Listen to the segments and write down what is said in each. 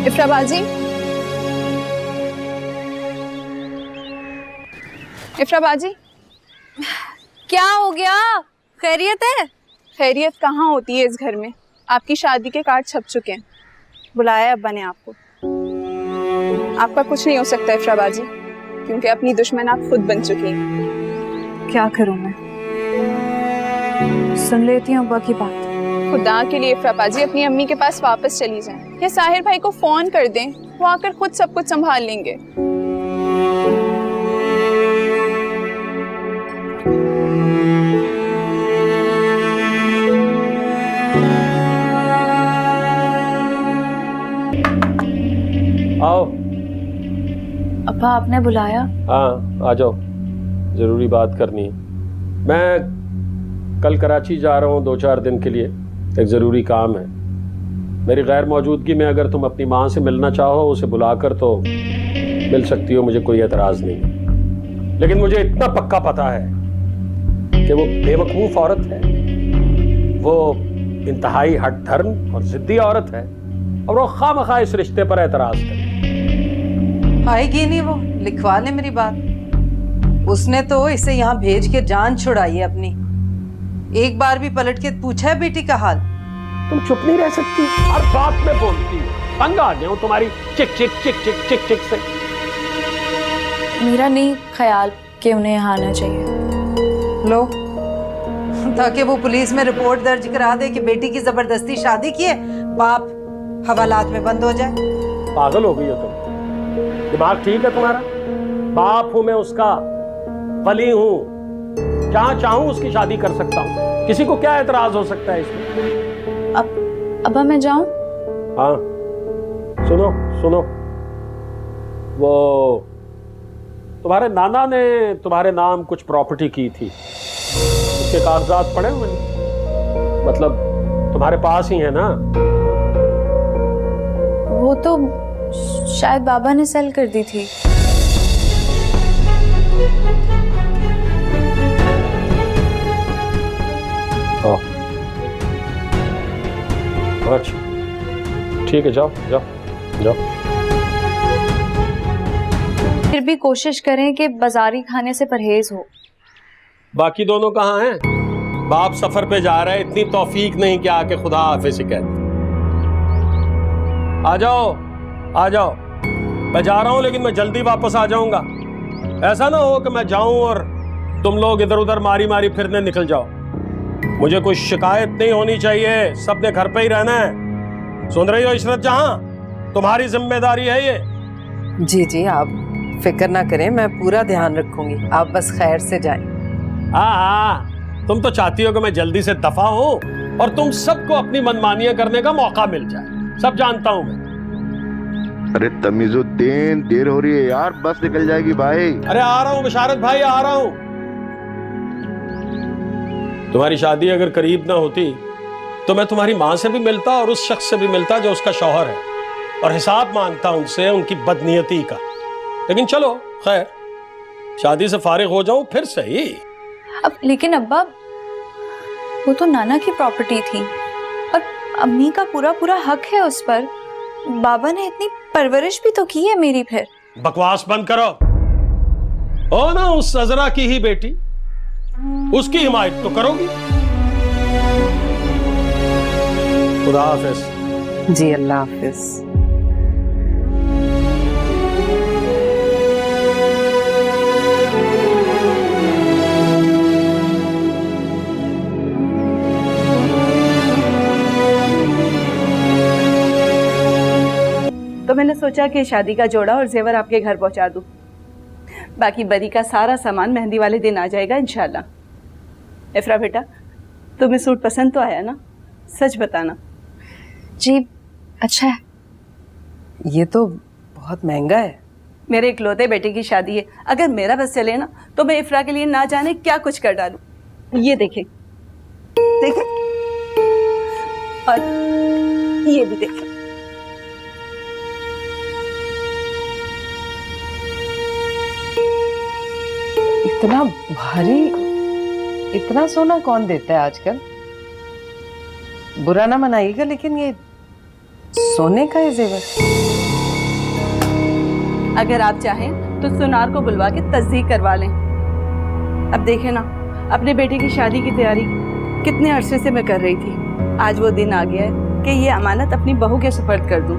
इफ्रा बाजी, इफ्रा बाजी, क्या हो गया? खैरियत है? खैरियत कहाँ होती है इस घर में। आपकी शादी के कार्ड छप चुके हैं। बुलाया अब्बा ने आपको। आपका कुछ नहीं हो सकता इफ्रा बाजी, क्योंकि अपनी दुश्मन आप खुद बन चुकी हैं। क्या करूं मैं? सुन लेती हूँ अब्बा की बात। खुदा के लिए इफ्रा बाजी अपनी अम्मी के पास वापस चली जाएं, या साहिर भाई को फोन कर दें, वो आकर खुद सब कुछ संभाल लेंगे। आओ। अब्बा आपने बुलाया? हाँ आ जाओ, ज़रूरी बात करनी है। मैं कल कराची जा रहा हूँ 2-4 दिन के लिए, एक ज़रूरी काम है। मेरी गैर मौजूदगी में अगर तुम अपनी माँ से मिलना चाहो उसे बुलाकर तो मिल सकती हो, मुझे कोई एतराज़ नहीं। लेकिन मुझे इतना पक्का पता है कि वो बेवकूफ़ औरत है, वो इंतहाई हट धर्म और ज़िद्दी औरत है, और वो खामखा इस रिश्ते पर एतराज़ करे। आएगी नहीं वो, लिखवा ले मेरी बात। उसने तो इसे यहाँ भेज के जान छुड़ाई है अपनी। एक बार भी पलट के पूछा है बेटी का हाल? तुम चुप नहीं रह सकती, हर बात में बोलती हो। तंग आ गया हूं तुम्हारी चिक चिक चिक चिक चिक चिक से। मेरा नहीं ख्याल कि उन्हें यहाँ आना चाहिए। लो, ताकि वो पुलिस में रिपोर्ट दर्ज करा दे कि बेटी की जबरदस्ती शादी की है, बाप हवालात में बंद हो जाए। पागल हो गई हो तुम? दिमाग ठीक है तुम्हारा? बाप हूं मैं उसका, वली हूं, जहां चाहूं उसकी शादी कर सकता हूं। किसी को क्या एतराज हो सकता है इसमें? अब्बा मैं जाऊं? हाँ सुनो सुनो, वो तुम्हारे नाना ने तुम्हारे नाम कुछ प्रॉपर्टी की थी, उसके कागजात पड़े हुए हैं? मतलब तुम्हारे पास ही है ना? वो तो शायद बाबा ने सेल कर दी थी। अच्छा ठीक है, जाओ जाओ जाओ। फिर भी कोशिश करें कि बाजारी खाने से परहेज हो। बाकी दोनों कहाँ हैं? बाप सफर पे जा रहा है, इतनी तौफीक नहीं कि आके खुदा हाफिज से कहते। आ जाओ आ जाओ, मैं जा रहा हूं लेकिन मैं जल्दी वापस आ जाऊंगा। ऐसा ना हो कि मैं जाऊं और तुम लोग इधर उधर मारी मारी फिरने निकल जाओ। मुझे कोई शिकायत नहीं होनी चाहिए, सबने घर पे ही रहना है। सुन रही हो इशरत जहां, तुम्हारी जिम्मेदारी है ये। जी जी, आप फिक्र ना करें, मैं पूरा ध्यान रखूंगी। आप बस खैर से जाएं। हाँ, तुम तो चाहती हो कि मैं जल्दी से दफा हूं और तुम सबको अपनी मनमानियां करने का मौका मिल जाए। सब जानता हूं मैं। अरे तमीजुद्दीन, देर हो रही है यार, बस निकल जाएगी भाई। अरे आ रहा हूं बिशारत भाई, आ रहा हूं। तुम्हारी शादी अगर करीब ना होती तो मैं तुम्हारी मां से भी मिलता और उस शख्स से भी मिलता जो उसका शौहर है, और हिसाब मांगता उनसे उनकी बदनीयती का। लेकिन चलो खैर, शादी से फारिग हो जाऊं फिर सही। अब लेकिन अब्बा, वो तो नाना की प्रॉपर्टी थी और अम्मी का पूरा पूरा हक है उस पर। बाबा ने इतनी परवरिश भी तो की है मेरी। फिर बकवास बंद करो। हो ना उस अजरा की ही बेटी, उसकी हिमायत तो करोगी। खुदा हाफिज। जी अल्लाह हाफिज। तो मैंने सोचा कि शादी का जोड़ा और जेवर आपके घर पहुंचा दूं। बाकी बरी का सारा सामान मेहंदी वाले दिन आ जाएगा इंशाल्लाह। इफ्रा बेटा, तुम्हें सूट पसंद तो आया ना? सच बताना। जी अच्छा है। ये तो बहुत महंगा है। मेरे इकलौते बेटे की शादी है, अगर मेरा बस चले ना तो मैं इफ्रा के लिए ना जाने क्या कुछ कर डालूं। ये देखें देखें, और ये भी देखें। इतना भारी, इतना सोना कौन देता है आजकल? बुरा ना मनाइएगा, लेकिन ये सोने का है जेवर? अगर आप चाहें तो सुनार को बुलवा के तस्दीक करवा लें। अब देखें ना, अपने बेटे की शादी की तैयारी कितने अरसे से मैं कर रही थी। आज वो दिन आ गया है कि ये अमानत अपनी बहू के सुपर्द कर दूं।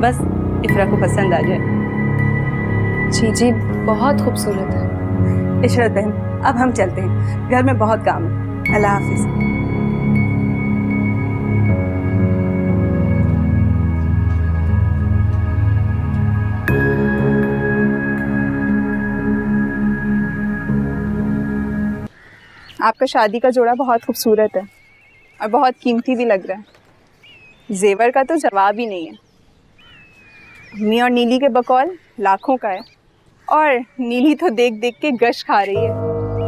बस इफ्रा को पसंद आ जाए। जी जी, बहुत खूबसूरत है। इशरत बहन, अब हम चलते हैं, घर में बहुत काम है। अल्लाह हाफिज। आपका शादी का जोड़ा बहुत खूबसूरत है और बहुत कीमती भी लग रहा है। जेवर का तो जवाब ही नहीं है। अम्मी और नीली के बकौल लाखों का है और नीली तो देख देख के गश खा रही है।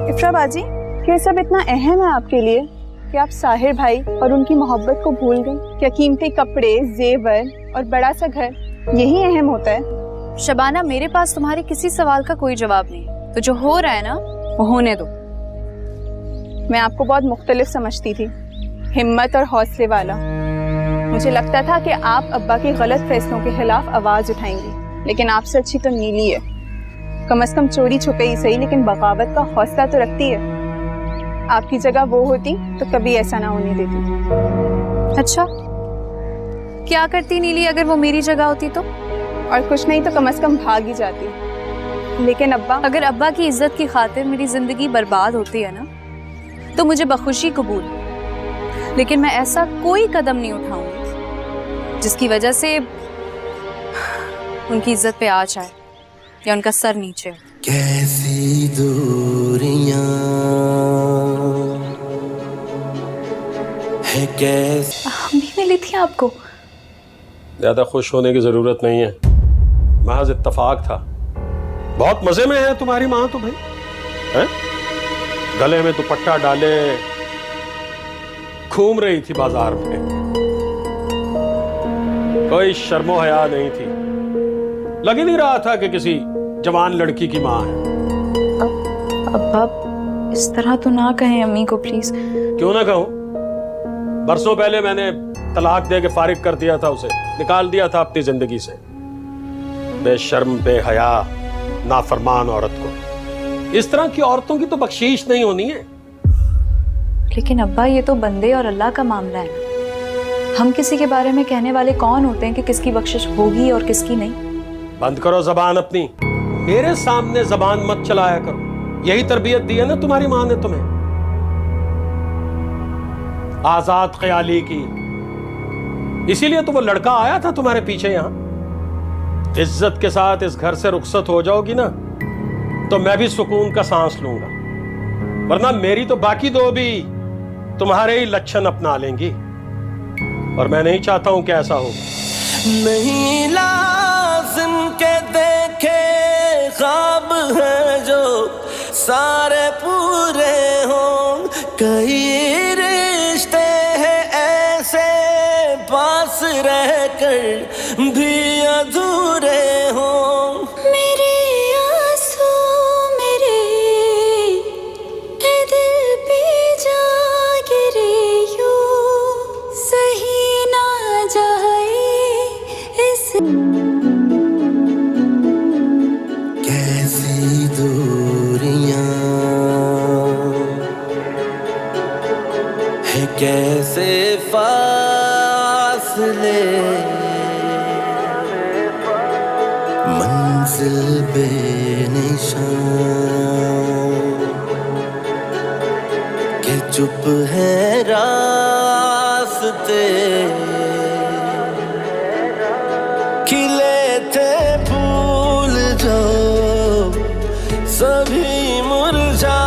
इफ्रा बाजी, क्या सब इतना अहम है आपके लिए कि आप साहिर भाई और उनकी मोहब्बत को भूल गई? क्या कीमती कपड़े, जेवर और बड़ा सा घर यही अहम होता है? शबाना, मेरे पास तुम्हारे किसी सवाल का कोई जवाब नहीं, तो जो हो रहा है ना वो होने दो। मैं आपको बहुत मुख्तलिफ समझती थी, हिम्मत और हौसले वाला। मुझे लगता था कि आप अब्बा के गलत फैसलों के खिलाफ आवाज उठाएंगी, लेकिन आपसे अच्छी तो नीली है। कम से कम चोरी छुपे ही सही, लेकिन बगावत का हौसला तो रखती है। आपकी जगह वो होती तो कभी ऐसा ना होने देती। अच्छा, क्या करती नीली अगर वो मेरी जगह होती तो? और कुछ नहीं तो कम से कम भाग ही जाती। लेकिन अब्बा, अगर अब्बा की इज्जत की खातिर मेरी जिंदगी बर्बाद होती है ना, तो मुझे बखुशी कबूल, लेकिन मैं ऐसा कोई कदम नहीं उठाऊंगी जिसकी वजह से उनकी इज्जत पे आँच आए या उनका सर नीचे। कैसी दूरियां है, कैसी। अम्मी मिली थी आपको? ज्यादा खुश होने की जरूरत नहीं है, महज इत्तफाक था। बहुत मजे में है तुम्हारी माँ तो भाई, है? गले में दुपट्टा डाले घूम रही थी बाजार में, कोई शर्मो हया नहीं थी। लग ही नहीं रहा था कि किसी जवान लड़की की माँ है। अब्बा, इस तरह तो ना कहें अम्मी को प्लीज। क्यों ना कहूं? बरसों पहले मैंने तलाक दे के फारिग कर दिया था उसे, निकाल दिया था अपनी जिंदगी से। बेशर्म, बेहया, नाफरमान औरत को। इस तरह की औरतों की तो बख्शीश नहीं होनी है। लेकिन अब्बा, ये तो बंदे और अल्लाह का मामला है ना। हम किसी के बारे में कहने वाले कौन होते हैं कि किसकी बख्शिश होगी और किसकी नहीं? बंद करो जबान अपनी, मेरे सामने जबान मत चलाया करो। यही तरबियत दी है ना तुम्हारी माँ ने तुम्हें, आजाद ख्याली की। इसीलिए तो वो लड़का आया था तुम्हारे पीछे यहाँ। इज्जत के साथ इस घर से रुखसत हो जाओगी ना, तो मैं भी सुकून का सांस लूंगा, वरना मेरी तो बाकी दो भी तुम्हारे ही लक्षण अपना लेंगी, और मैं नहीं चाहता हूं कि ऐसा हो। नहीं लाज़िम के देखे ख्वाब हैं जो सारे पूरे हों, कई रिश्ते हैं ऐसे पास रहकर भी अधूरे हों। मेरे आंसू मेरे दिल पे जा गिरे यूं, सही ना जाए इस। कैसी दूरियां है, कैसे फासले, मंजिल बेनिशान के चुप है रास्ते, खिले थे फूल जो सभी मुरझा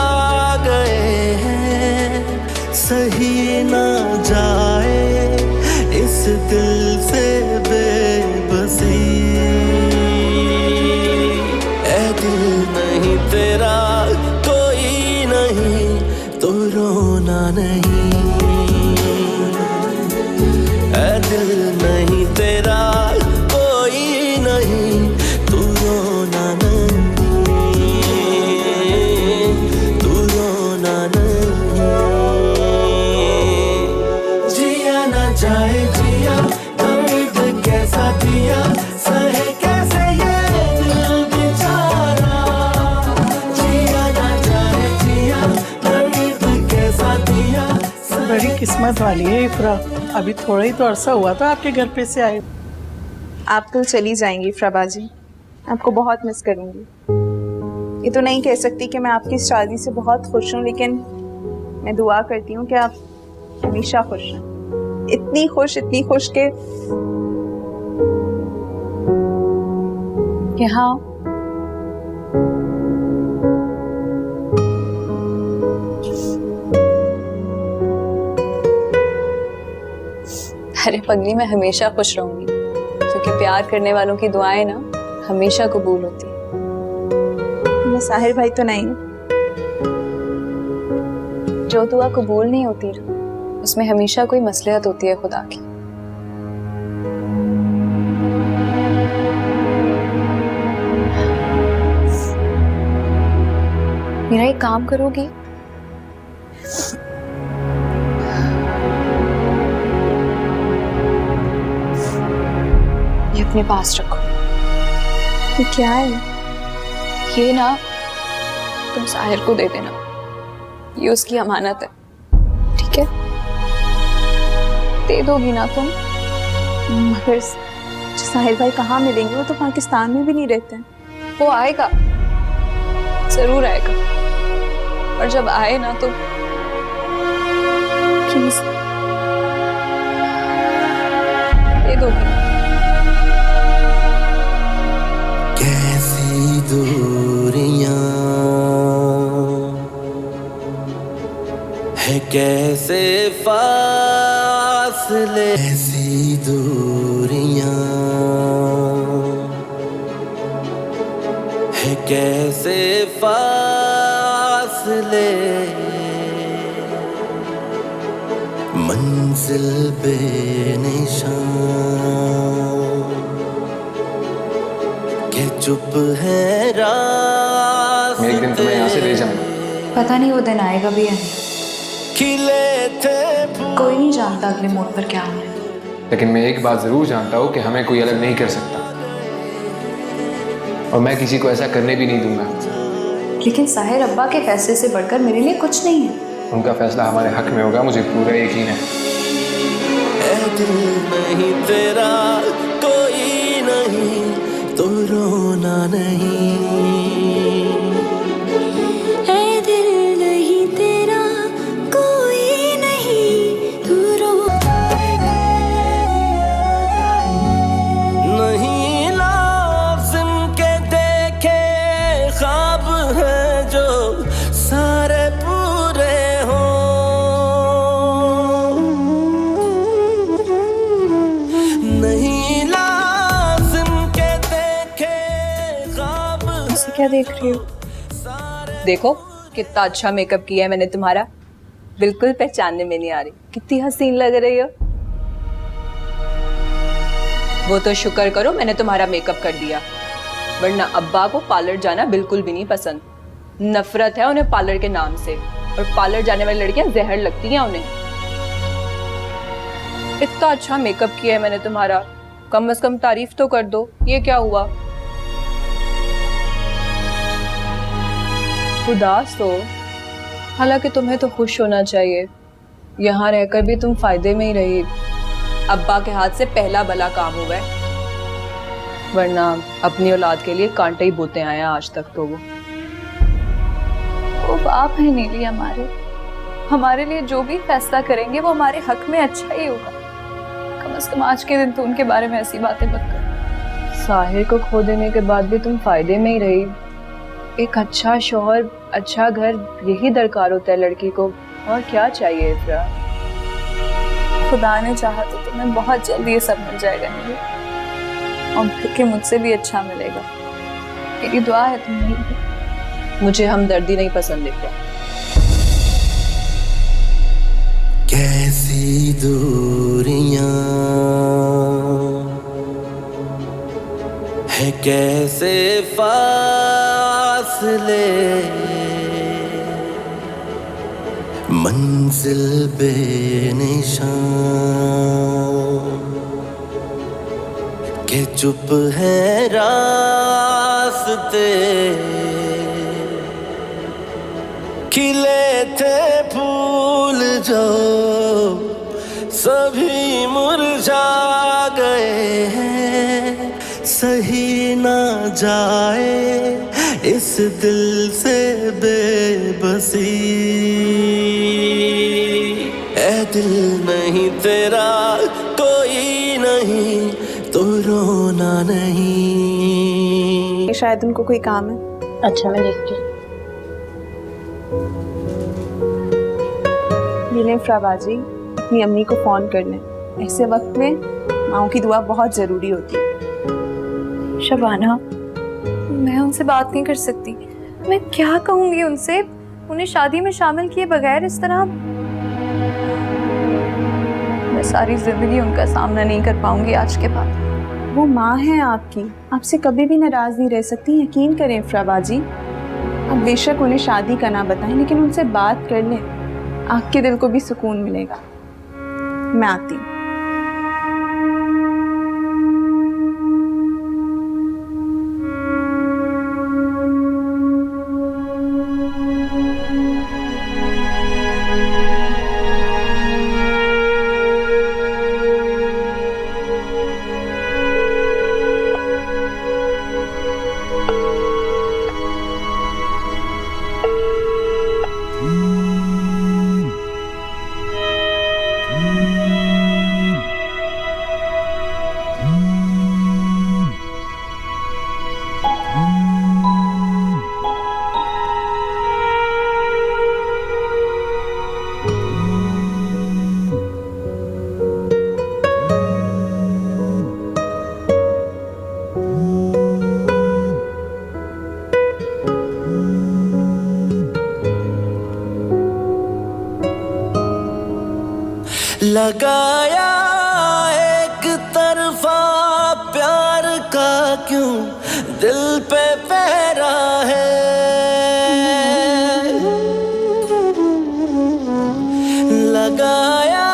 गए हैं, सही ना जाए इस दिल से बेबसी। ऐ दिल नहीं तेरा कोई नहीं तो रोना नहीं। मत वालिए इफ्रा, अभी थोड़ा ही तो अरसा हुआ था आपके घर पे से आए। आप कल चली जाएंगी इफ्रा बाजी, आपको बहुत मिस करूंगी। ये तो नहीं कह सकती कि मैं आपकी इस शादी से बहुत खुश हूँ, लेकिन मैं दुआ करती हूँ कि आप हमेशा खुश रहें। इतनी खुश कि हाँ अरे पगली, मैं हमेशा खुश रहूंगी, क्योंकि प्यार करने वालों की दुआएं ना हमेशा कबूल होती है। मैं साहिर भाई तो नहीं हूँ। जो दुआ कबूल नहीं होती ना, उसमें हमेशा कोई मसलहत होती है खुदा की। मेरा एक काम करोगी? ये अपने पास रखो। ये क्या है? ये ना तुम साहिर को दे देना, ये उसकी अमानत है, ठीक है? दे दोगी ना तुम? मगर साहिर भाई कहाँ मिलेंगे? वो तो पाकिस्तान में भी नहीं रहते हैं। वो आएगा, जरूर आएगा, और जब आए ना तो प्लीज दे दोगी। कैसी दूरियां है, कैसे फासले, ऐसी दूरियां है, कैसे फासले, मंजिल बेनिशान के चुप है रास्ते। मैं एक दिन तुम्हें यहाँ से ले जाऊंगा। पता नहीं वो दिन आएगा भी या नहीं, खिले थे कोई नहीं जानता अगले मोड़ पर क्या होना है। लेकिन मैं एक बात जरूर जानता हूँ कि हमें कोई अलग नहीं कर सकता, और मैं किसी को ऐसा करने भी नहीं दूंगा। लेकिन साहिर अब्बा के फैसले से बढ़कर मेरे लिए कुछ नहीं है। उनका फैसला हमारे हक में होगा, मुझे पूरा यकीन है। ऐ दिल नहीं तेरा कोई नहीं तो रोना नहीं, ऐ दिल नहीं तेरा कोई नहीं तू रो नहीं लाज़िम के देखे ख्वाब है जो सारे पूरे हो, नहीं लाज़िम के देखे ख्वाब ऐसे क्या देख रही हो? देखो कितना अच्छा मेकअप किया है मैंने तुम्हारा, बिल्कुल पहचानने में नहीं आ रही। कितनी हसीन लग रही हो। वो तो शुक्र करो मैंने तुम्हारा मेकअप कर दिया, वरना अब्बा को पार्लर जाना बिल्कुल भी नहीं पसंद। नफरत है उन्हें पार्लर के नाम से, और पार्लर जाने वाली लड़कियां जहर लगती हैं उन्हें। इतना अच्छा मेकअप किया है मैंने तुम्हारा, कम से कम तारीफ तो कर दो। ये क्या हुआ? उदास हो, हालांकि तुम्हें तो खुश होना चाहिए। यहाँ रहकर भी तुम फायदे में ही रही। अब्बा के हाथ से पहला भला काम हुआ है, वरना अपनी औलाद के लिए कांटे ही बोते आए हैं आज तक। तो वो बाप है नीली हमारे लिए जो भी फैसला करेंगे वो हमारे हक में अच्छा ही होगा। कम से कम आज के दिन तो उनके बारे में ऐसी बातें मत करो। साहिर को खो देने के बाद भी तुम फायदे में ही रही। एक अच्छा शौहर, अच्छा घर, यही दरकार होता है लड़की को, और क्या चाहिए इफ्रा? खुदा ने चाहा तो तुम्हें बहुत जल्दी ये सब मिल जाएगा नीली, और फिर के मुझसे भी अच्छा मिलेगा। मेरी दुआ है तुम्हें। मुझे हमदर्दी नहीं पसंद इफ्रा। कैसी दूरियां है, कैसे फासले, मंजिल बेनिशान के चुप है रास्ते, खिले थे फूल जो सभी मुरझा गए हैं, सही ना जाए इस दिल से बेबसी। ऐ दिल नहीं तेरा कोई नहीं तो रोना नहीं। शायद उनको कोई काम है। अच्छा, मैं देखती हूँ। ये लें फ्राबाजी, अपनी अम्मी को फोन कर लें। ऐसे वक्त में माओं की दुआ बहुत जरूरी होती है। शबाना, मैं उनसे बात नहीं कर सकती। मैं क्या कहूंगी उनसे? उन्हें शादी में शामिल किए बगैर इस तरह मैं सारी जिंदगी उनका सामना नहीं कर पाऊंगी आज के बाद। वो माँ है आपकी, आपसे कभी भी नाराज नहीं रह सकती। यकीन करें फ्राबाजी, आप बेशक उन्हें शादी का ना बताएं, लेकिन उनसे बात कर लें, आपके दिल को भी सुकून मिलेगा। मैं आती हूँ। लगाया एक तरफा प्यार का क्यों दिल पे पहरा है। लगाया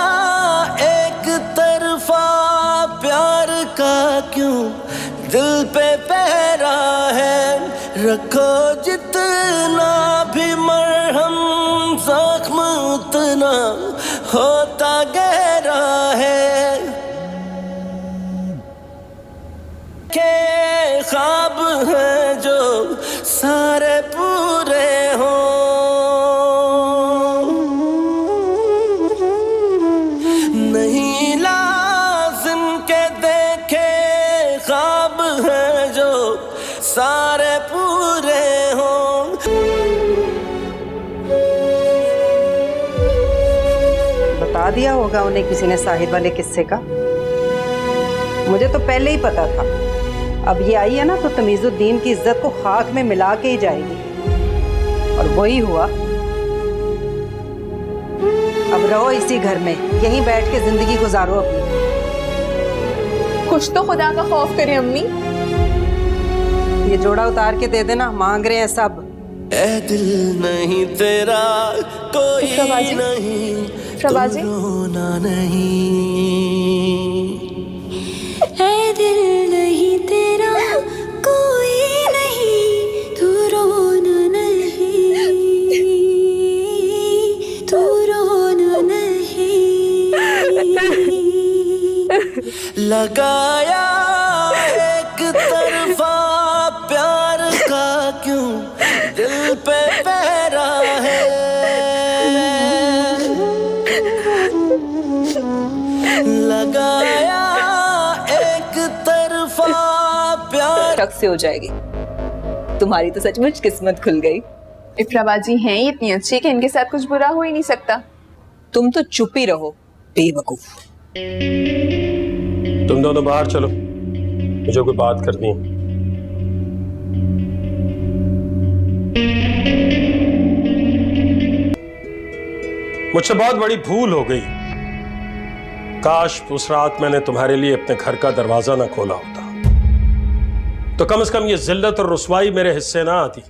एक तरफा प्यार का क्यों दिल पे पहरा है। रखो जितना भी मरहम जख्म उतना होता गहरा है। के ख्वाब हैं जो सारे पूरे हों, नहीं लाज़िम के देखे ख्वाब हैं जो सारे पूरे हों। बता दिया होगा उन्हें किसी ने साहिद वाले किस्से का। मुझे तो पहले ही पता था। अब ये आई है ना तो तमीजुद्दीन की इज्जत को खाक में मिला के ही जाएगी, और वही हुआ। अब रहो इसी घर में, यहीं बैठ के जिंदगी गुजारो अपनी। कुछ तो खुदा का खौफ करें अम्मी। ये जोड़ा उतार के दे देना, मांग रहे हैं सब। ऐ दिल नहीं तेरा कोई फ्राबाजी, नहीं फ्राबाजी। तो रोना नहीं। ऐ दिल नहीं तेरा कोई नहीं तू रोना नहीं, तू रोना नहीं। लगाया एक तरफा प्यार का क्यों दिल पे पहरा है। लगाया एक तरफा प्यार शक से हो जाएगी। तुम्हारी तो सचमुच किस्मत खुल गई। इफ्राबाजी हैं ही इतनी अच्छी कि इनके साथ कुछ बुरा हो ही नहीं सकता। तुम तो चुप ही रहो बेवकूफ। तुम दोनों बाहर चलो, मुझे कोई बात करनी है। मुझसे बहुत बड़ी भूल हो गई। काश उस रात मैंने तुम्हारे लिए अपने घर का दरवाजा ना खोला होता, तो कम से कम ये जिल्लत और रुसवाई मेरे हिस्से ना आती।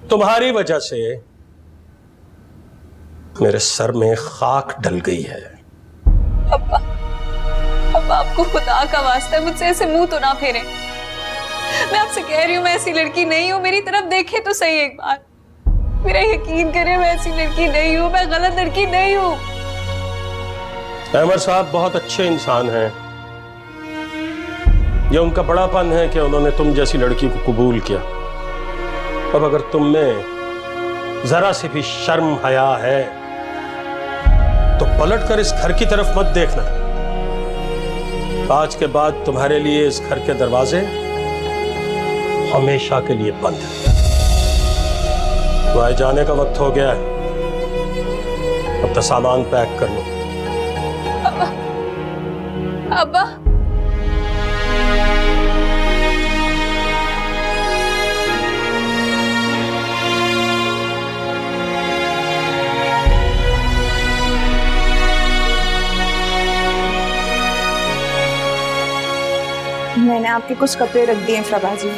तुम्हारी वजह से मेरे सर में खाक डल गई है। अब्बा, अब आपको खुदा का वास्ता है मुझसे ऐसे मुंह तो ना फेरें। मैं आपसे कह रही हूँ मैं ऐसी लड़की नहीं हूँ। मेरी तरफ देखे तो सही एक बार, मेरा यकीन करें मैं ऐसी लड़की नहीं हूँ, मैं गलत लड़की नहीं हूँ। अहमद साहब बहुत अच्छे इंसान हैं। यह उनका बड़ापन है कि उन्होंने तुम जैसी लड़की को कबूल किया। अब अगर तुम में जरा सी भी शर्म हया है तो पलट कर इस घर की तरफ मत देखना। आज के बाद तुम्हारे लिए इस घर के दरवाजे हमेशा के लिए बंद हैं। तुम्हारे जाने का वक्त हो गया है, अब तो सामान पैक कर लो। अब्बा, मैंने आपके कुछ कपड़े रख दिए इफ्रा बाजी।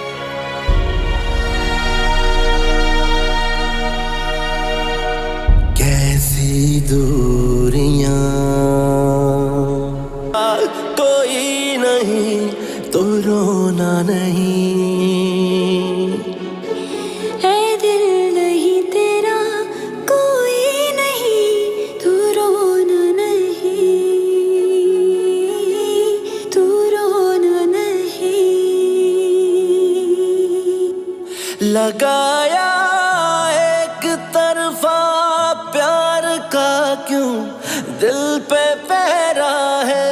कैसी दूरियां, कोई नहीं तो रोना नहीं। है दिल नहीं तेरा कोई नहीं, तू रोना नहीं, तू रोना नहीं। लगाया एक तरफा प्यार का क्यों दिल पे पहरा है।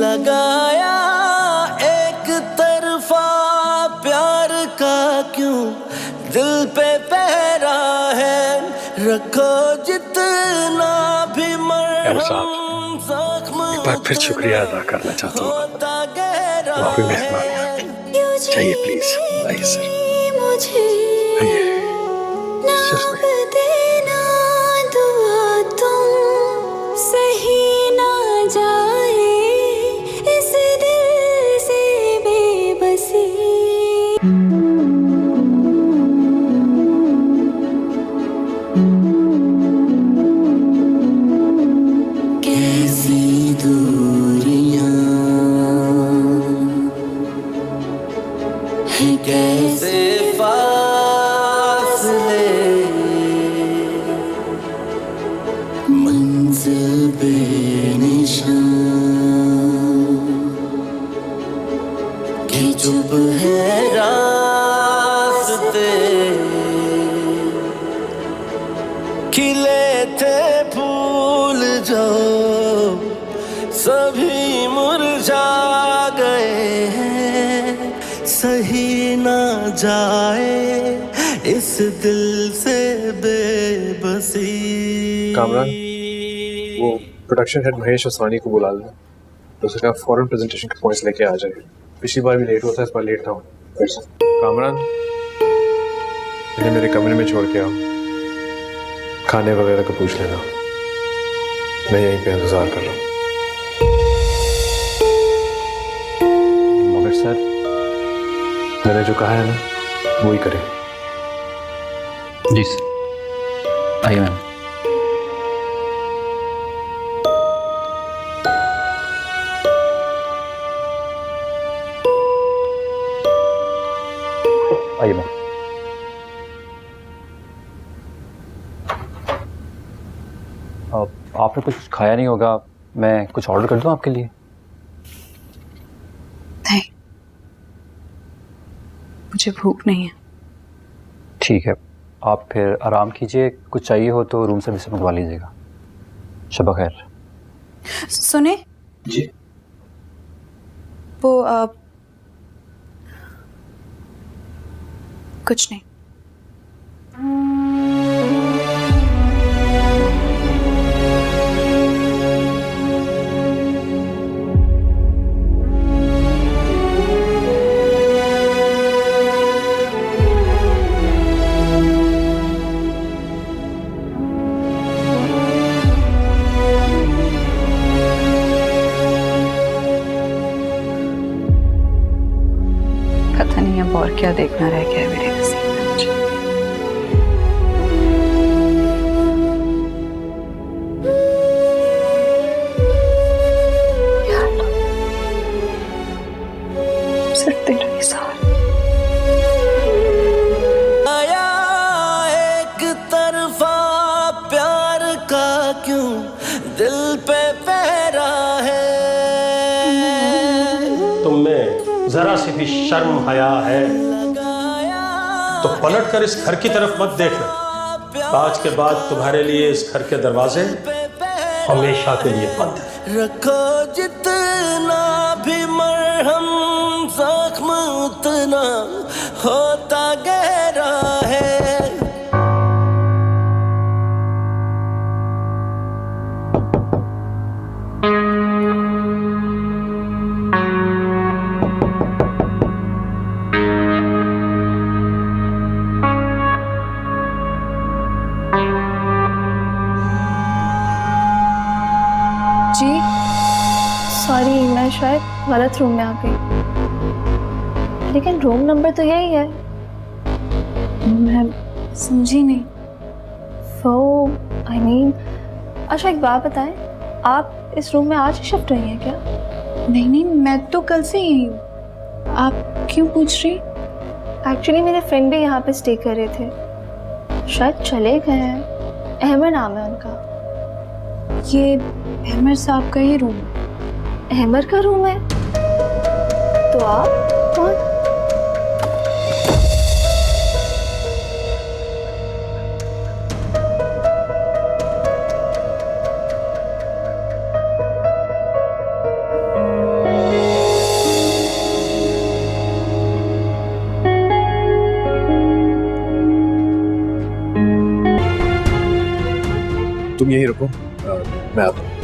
लगाया एक तरफा प्यार का क्यों दिल पे पहरा है। रखो जितना भी मरहम जख्म एक बार फिर शुक्रिया अदा करना चाहता हूँ। माफी मेहरबानी। चाहिए प्लीज, आइए सर। मुझे नाम देना दुआ तुम सही ना जाए इस दिल से बेबसी। कैसी दूरियां हैं, कैसे फासले, मंजिल बेनिशान कि चुप है रास्ते। खिले थे फूल जो सभी मुरझा गए हैं। सही ना जाए इस दिल से बेबसी। कामरान, वो प्रोडक्शन हेड महेश उस्मानी को बुला लें, तो उसका फॉरेन प्रेजेंटेशन के पॉइंट्स लेके आ जाए। पिछली बार भी लेट हुआ था, इस बार लेट ना हो फिर से। कामरान, इन्हें मेरे कमरे में छोड़ के आओ, खाने वगैरह का पूछ लेना, मैं यहीं पे इंतजार कर रहा हूँ। मगर सर, मैंने जो कहा है ना वो ही करें। जी सर, आइए मैम। आइए मैम। आपने कुछ खाया नहीं होगा, मैं कुछ ऑर्डर कर दूं आपके लिए? नहीं, मुझे भूख नहीं है। ठीक है, आप फिर आराम कीजिए, कुछ चाहिए हो तो रूम सर्विस से मंगवा लीजिएगा। शब खैर। सुने जी, वो कुछ नहीं। पता नहीं अब और क्या देखना रह गया है मेरे नसीब में मुझे। सिर्फ तेरा ही सहारा। आया एक तरफा क्यों दिल पे पहरा है। तुम में जरा सी भी शर्म हया है तो पलट कर इस घर की तरफ मत देखना। आज के बाद तुम्हारे लिए इस घर के दरवाजे हमेशा के लिए बंद हैं। रखो जितना भी मरहम जख्म उतना होता गहरा है। जी सॉरी, मैं शायद गलत रूम में आ गई, लेकिन रूम नंबर तो यही है। मैं समझी नहीं। सो आई मीन, अच्छा एक बात बताएं, आप इस रूम में आज ही शिफ्ट हुई हैं क्या? नहीं नहीं, मैं तो कल से यही हूँ। आप क्यों पूछ रही? एक्चुअली मेरे फ्रेंड भी यहाँ पे स्टे कर रहे थे, शायद चले गए हैं। अहमद नाम है उनका। ये अहमद साहब का ही रूम है? अहमद का रूम है? तो आप कौन? तुम यहीं रुको, मैं आता हूँ।